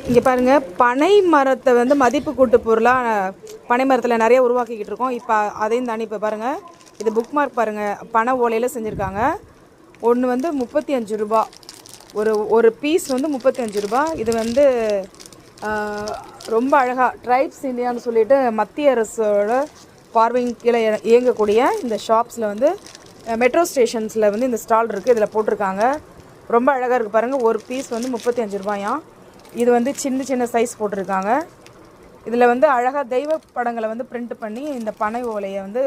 இங்கே பாருங்கள், பனை மரத்தை வந்து மதிப்பு கூட்டு பொருளாக பனை மரத்தில் நிறைய உருவாக்கிக்கிட்டு இருக்கோம். இப்போ அதையும் தாண்டி இப்போ பாருங்கள், இது புக் மார்க் பாருங்கள், பனை ஓலையில் செஞ்சுருக்காங்க. ஒன்று வந்து 35 ரூபா, ஒரு பீஸ் வந்து 35 ரூபா. இது வந்து ரொம்ப அழகாக ட்ரைப்ஸ் இந்தியான்னு சொல்லிட்டு மத்திய அரசோட பார்வையின் கீழே இயங்கக்கூடிய இந்த ஷாப்ஸில் வந்து மெட்ரோ ஸ்டேஷன்ஸில் வந்து இந்த ஸ்டால் இருக்குது, இதில் போட்டிருக்காங்க. ரொம்ப அழகாக இருக்குது பாருங்கள். ஒரு பீஸ் வந்து 35 ரூபாயாம். இது வந்து சின்ன சின்ன சைஸ் போட்டிருக்காங்க. இதில் வந்து அழகாக தெய்வ படங்களை வந்து பிரிண்ட் பண்ணி இந்த பனை ஓலையை வந்து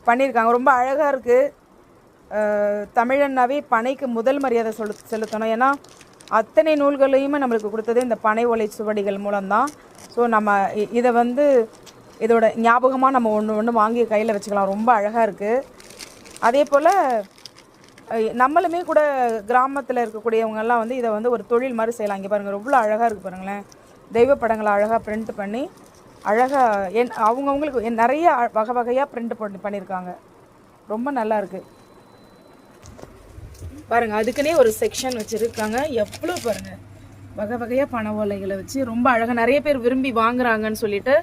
பண்ணியிருக்காங்க. ரொம்ப அழகாக இருக்குது. தமிழன்னாவே பனைக்கு முதல் மரியாதை செலுத்தணும். ஏன்னா அத்தனை நூல்களையுமே நம்மளுக்கு கொடுத்தது இந்த பனை ஓலை சுவடிகள் மூலம்தான். ஸோ நம்ம இதை வந்து இதோட ஞாபகமாக நம்ம ஒன்று வாங்கி கையில் வச்சுக்கலாம். ரொம்ப அழகாக இருக்குது. அதே போல் நம்மளுமே கூட கிராமத்தில் இருக்கக்கூடியவங்கெல்லாம் வந்து இதை வந்து ஒரு தொழில் மாதிரி செய்யலாம். இங்கே பாருங்கள், ரொம்ப அழகாக இருக்குது பாருங்களேன். தெய்வ படங்களை அழகாக பிரிண்ட் பண்ணி அழகாக அவங்கவுங்களுக்கு நிறைய வகை வகையாக பிரிண்ட் பண்ணியிருக்காங்க. ரொம்ப நல்லா இருக்குது பாருங்கள். அதுக்குன்னே ஒரு செக்ஷன் வச்சுருக்காங்க. எவ்வளோ பாருங்கள், வகை வகையாக பனை ஓலைகளை வச்சு ரொம்ப அழகாக நிறைய பேர் விரும்பி வாங்குறாங்கன்னு சொல்லிட்டு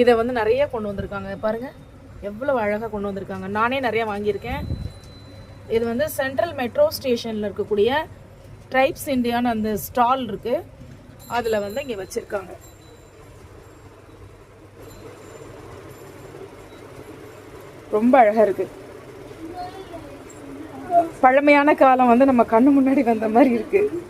இதை வந்து நிறைய கொண்டு வந்திருக்காங்க. பாருங்கள் எவ்வளோ அழகாக கொண்டு வந்திருக்காங்க. நானே நிறையா வாங்கியிருக்கேன். இது வந்து சென்ட்ரல் மெட்ரோ ஸ்டேஷனில் இருக்கக்கூடிய ட்ரைப்ஸ் இந்தியான்னு அந்த ஸ்டால் இருக்குது, அதில் வந்து இங்கே வச்சுருக்காங்க. ரொம்ப அழகாக இருக்குது. பழமையான காலம் வந்து நம்ம கண்ணு முன்னாடி வந்த மாதிரி இருக்குது.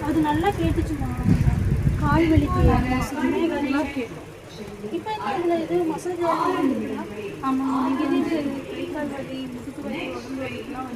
அது நல்லா கேட்டுச்சுமா, கால் வலிக்கு சமயங்கள்லாம் கேட்கும். இப்போ இதில் இது மசாஜ் ஆமாம், நெகட்டிவ் கை கால் வலி, முதுகு வலி, உடம்பு வலிலாம்